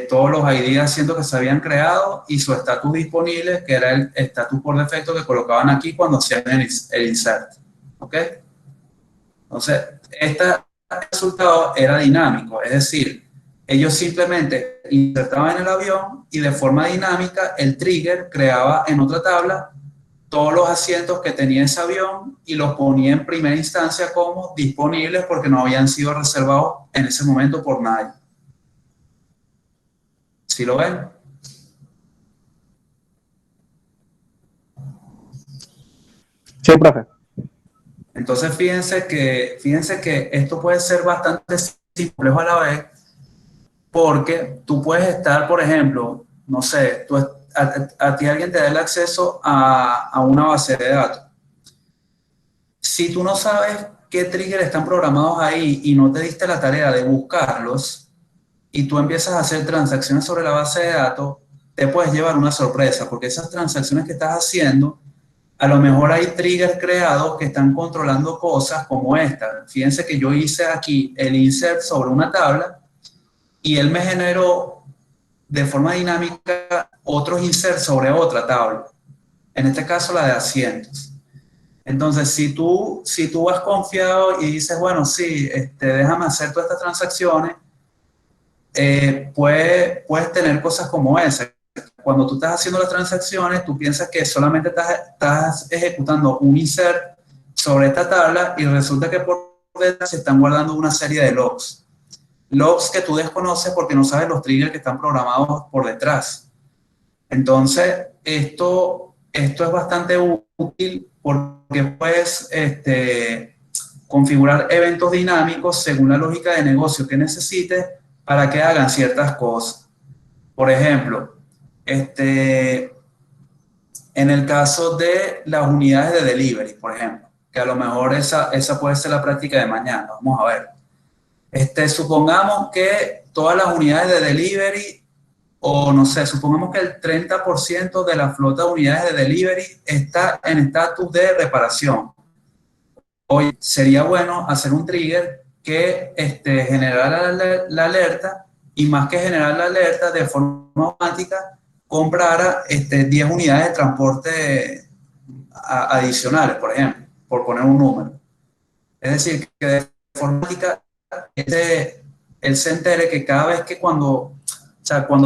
A: todos los ID de asientos que se habían creado y su estatus disponible, que era el estatus por defecto que colocaban aquí cuando hacían el insert. ¿Ok? Entonces, este resultado era dinámico, es decir, ellos simplemente insertaban en el avión y de forma dinámica el trigger creaba en otra tabla todos los asientos que tenía ese avión y los ponía en primera instancia como disponibles porque no habían sido reservados en ese momento por nadie. ¿Sí lo ven?
E: Sí, profe.
A: Entonces fíjense que esto puede ser bastante complejo a la vez porque tú puedes estar, por ejemplo, no sé, a ti alguien te da el acceso a una base de datos. Si tú no sabes qué triggers están programados ahí y no te diste la tarea de buscarlos y tú empiezas a hacer transacciones sobre la base de datos, te puedes llevar una sorpresa porque esas transacciones que estás haciendo, a lo mejor hay triggers creados que están controlando cosas como esta. Fíjense que yo hice aquí el insert sobre una tabla y él me generó de forma dinámica otros inserts sobre otra tabla. En este caso la de asientos. Entonces, si tú vas confiado y dices, bueno, sí, déjame hacer todas estas transacciones, puedes tener cosas como esa. Cuando tú estás haciendo las transacciones, tú piensas que solamente estás ejecutando un insert sobre esta tabla y resulta que por detrás se están guardando una serie de logs. Logs que tú desconoces porque no sabes los triggers que están programados por detrás. Entonces, esto es bastante útil porque puedes configurar eventos dinámicos según la lógica de negocio que necesites para que hagan ciertas cosas. Por ejemplo, en el caso de las unidades de delivery, por ejemplo, que a lo mejor esa puede ser la práctica de mañana. Vamos a ver. Supongamos que todas las unidades de delivery, o no sé, supongamos que el 30% de la flota de unidades de delivery está en estatus de reparación. Hoy sería bueno hacer un trigger que generara la alerta y más que generar la alerta de forma automática, comprara 10 unidades de transporte adicionales, por ejemplo, por poner un número. Es decir, que de forma automática él se entere que cada vez que cuando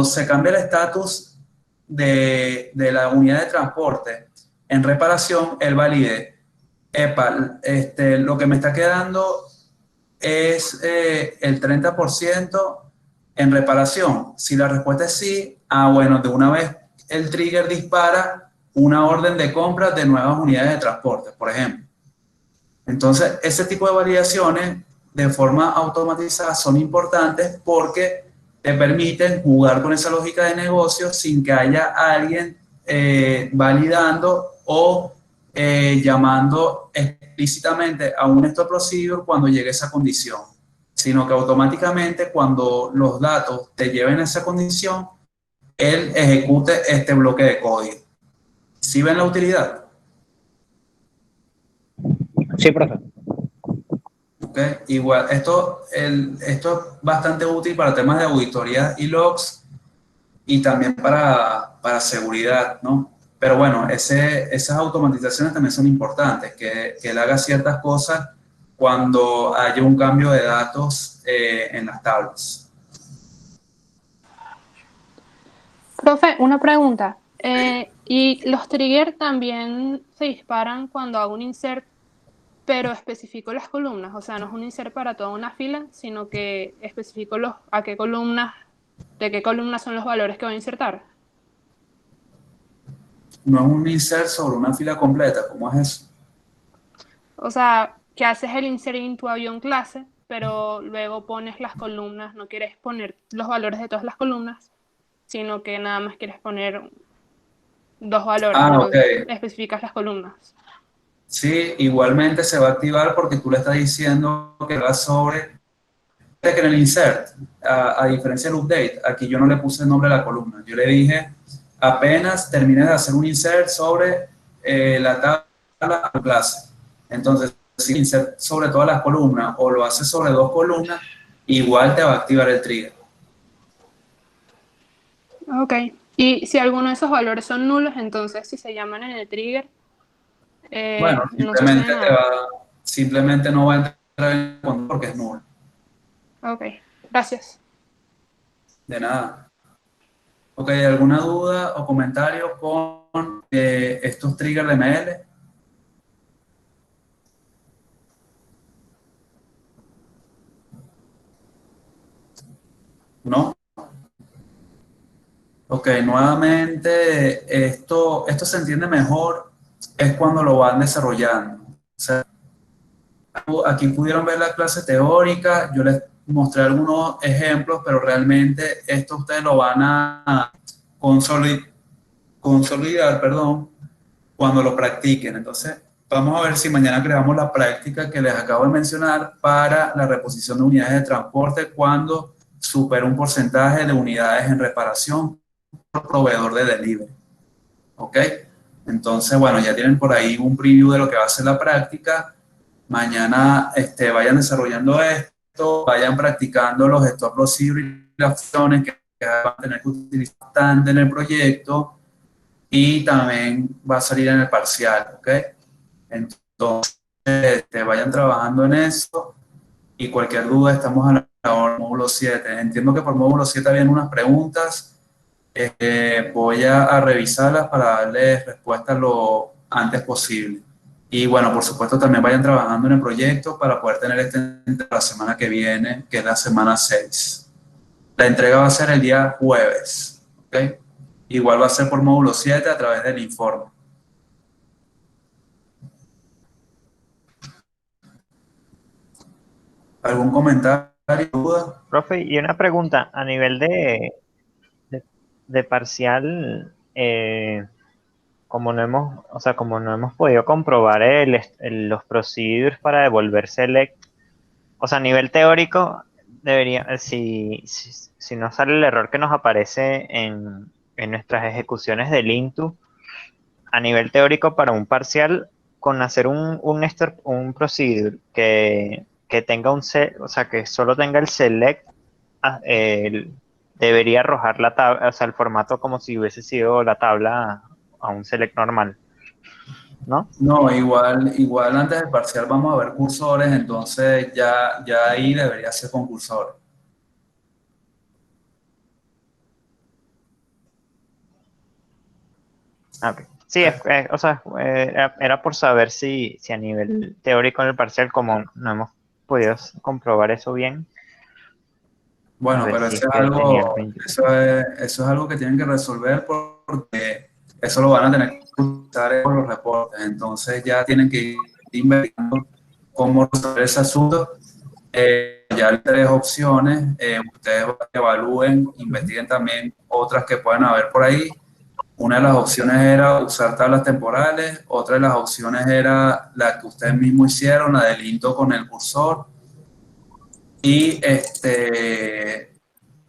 A: se cambia el estatus de la unidad de transporte en reparación, él valide, epa, lo que me está quedando es el 30% en reparación. Si la respuesta es sí, bueno, de una vez el trigger dispara una orden de compra de nuevas unidades de transporte, por ejemplo. Entonces, ese tipo de validaciones de forma automatizada son importantes porque te permiten jugar con esa lógica de negocio sin que haya alguien validando o llamando explícitamente a un stop procedure cuando llegue esa condición, sino que automáticamente cuando los datos te lleven a esa condición, él ejecute este bloque de código. ¿Sí ven la utilidad?
E: Sí, profe.
A: Okay. Igual, esto es bastante útil para temas de auditoría y logs y también para seguridad, ¿no? Pero bueno, esas automatizaciones también son importantes, que él haga ciertas cosas cuando haya un cambio de datos en las tablas.
G: Profe, una pregunta. ¿Y los triggers también se disparan cuando hago un insert, pero especifico las columnas? O sea, no es un insert para toda una fila, sino que especifico a qué columnas, de qué columnas son los valores que voy a insertar.
A: No es un insert sobre una fila completa, ¿cómo es eso?
G: O sea, que haces el insert en tu avión clase, pero luego pones las columnas, no quieres poner los valores de todas las columnas, sino que nada más quieres poner dos valores,
A: Ah,
G: no
A: ok.
G: especificas las columnas.
A: Sí, igualmente se va a activar porque tú le estás diciendo que va sobre que en el insert, a diferencia del update, aquí yo no le puse el nombre a la columna. Yo le dije, apenas terminé de hacer un insert sobre la tabla de clase. Entonces, si insert sobre todas las columnas o lo haces sobre dos columnas, igual te va a activar el trigger.
G: Ok. Y si alguno de esos valores son nulos, entonces si se llaman en el trigger,
A: Bueno,
G: no sucede nada.
A: simplemente no va a entrar en control porque es nulo.
G: Ok, gracias.
A: De nada. Ok, ¿alguna duda o comentario con estos triggers de ML? ¿No? Ok, nuevamente, esto se entiende mejor es cuando lo van desarrollando. O sea, aquí pudieron ver la clase teórica, yo les mostré algunos ejemplos, pero realmente esto ustedes lo van a consolidar, perdón, cuando lo practiquen. Entonces, vamos a ver si mañana creamos la práctica que les acabo de mencionar para la reposición de unidades de transporte cuando supera un porcentaje de unidades en reparación por proveedor de delivery. ¿Ok? Entonces, bueno, ya tienen por ahí un preview de lo que va a ser la práctica. Mañana vayan desarrollando esto, vayan practicando los stop procedure y las funciones que van a tener que utilizar bastante en el proyecto y también va a salir en el parcial, ¿ok? Entonces, vayan trabajando en eso y cualquier duda estamos a la hora módulo 7. Entiendo que por módulo 7 habían unas preguntas, voy a revisarlas para darles respuesta lo antes posible. Y bueno, por supuesto también vayan trabajando en el proyecto para poder tener la semana que viene, que es la semana 6. La entrega va a ser el día jueves, ¿ok? Igual va a ser por módulo 7 a través del informe. ¿Algún comentario, duda?
C: Profe, y una pregunta, a nivel de, de parcial, como no hemos, o sea, como no hemos podido comprobar los procedures para devolver select, o sea, a nivel teórico, debería, si no sale el error que nos aparece en nuestras ejecuciones del Intu, a nivel teórico para un parcial, con hacer un procedure que tenga o sea, que solo tenga el select, ah, debería arrojar la tabla, o sea, el formato como si hubiese sido la tabla a un select normal, ¿no?
A: No, igual antes del parcial vamos a ver cursores, entonces ya ahí debería ser con cursores.
C: Ok. Sí, o sea, era por saber si a nivel teórico en el parcial, como no hemos podido comprobar eso bien, a
A: Bueno,
C: ver
A: pero
C: si es que tenía el 20.
A: eso es algo que tienen que resolver porque eso lo van a tener que usar por los reportes. Entonces ya tienen que ir investigando cómo resolver ese asunto. Ya hay tres opciones. Ustedes evalúen, investiguen también otras que puedan haber por ahí. Una de las opciones era usar tablas temporales, otra de las opciones era la que ustedes mismos hicieron, la del hito con el cursor, y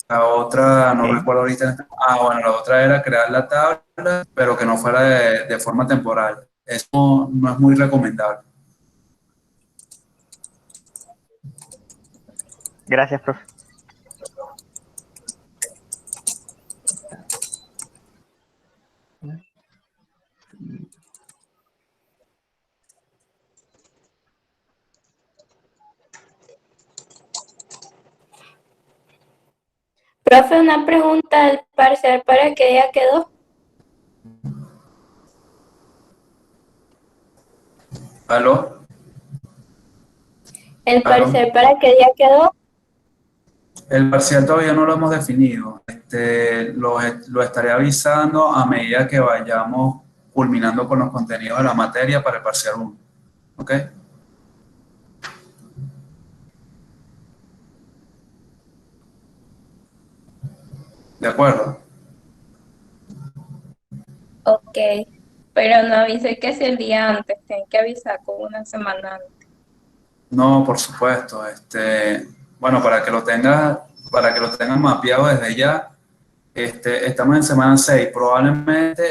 A: la otra, no
C: Ok.
A: recuerdo ahorita. Bueno, la otra era crear la tabla, pero que no fuera de forma temporal. Eso no es muy recomendable.
C: Gracias, profe.
B: Profe, una pregunta, ¿el parcial para qué día quedó?
A: ¿Aló?
B: ¿El
A: ¿Aló?
B: parcial para qué día quedó?
A: El parcial todavía no lo hemos definido. Lo estaré avisando a medida que vayamos culminando con los contenidos de la materia para el parcial 1. ¿Ok? ¿De acuerdo?
B: Ok, pero no avise que si el día antes, tienen que avisar con una semana antes.
A: No, por supuesto. Bueno, para que lo tengas mapeado desde ya, estamos en semana 6, probablemente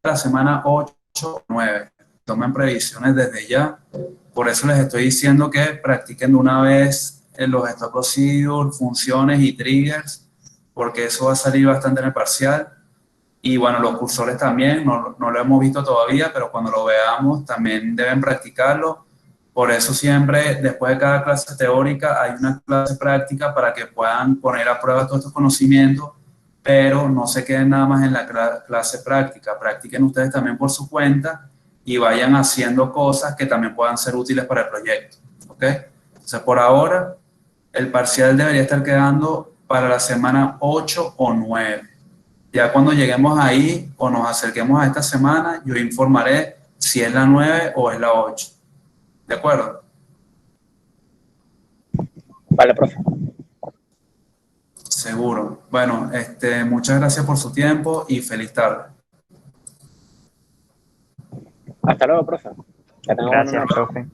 A: la semana 8 o 9. Tomen previsiones desde ya. Por eso les estoy diciendo que practiquen de una vez los stop procedures, funciones y triggers, porque eso va a salir bastante en el parcial. Y bueno, los cursores también, no lo hemos visto todavía, pero cuando lo veamos también deben practicarlo. Por eso siempre, después de cada clase teórica, hay una clase práctica para que puedan poner a prueba todos estos conocimientos, pero no se queden nada más en la clase práctica. Practiquen ustedes también por su cuenta y vayan haciendo cosas que también puedan ser útiles para el proyecto. ¿Ok? Entonces, por ahora, el parcial debería estar quedando para la semana 8 o 9. Ya cuando lleguemos ahí o nos acerquemos a esta semana, yo informaré si es la 9 o es la 8. ¿De acuerdo?
E: Vale, profe.
A: Seguro. Bueno, muchas gracias por su tiempo y feliz tarde.
E: Hasta luego, profe. Que tenga buena
C: Gracias,
E: noche.
C: profe.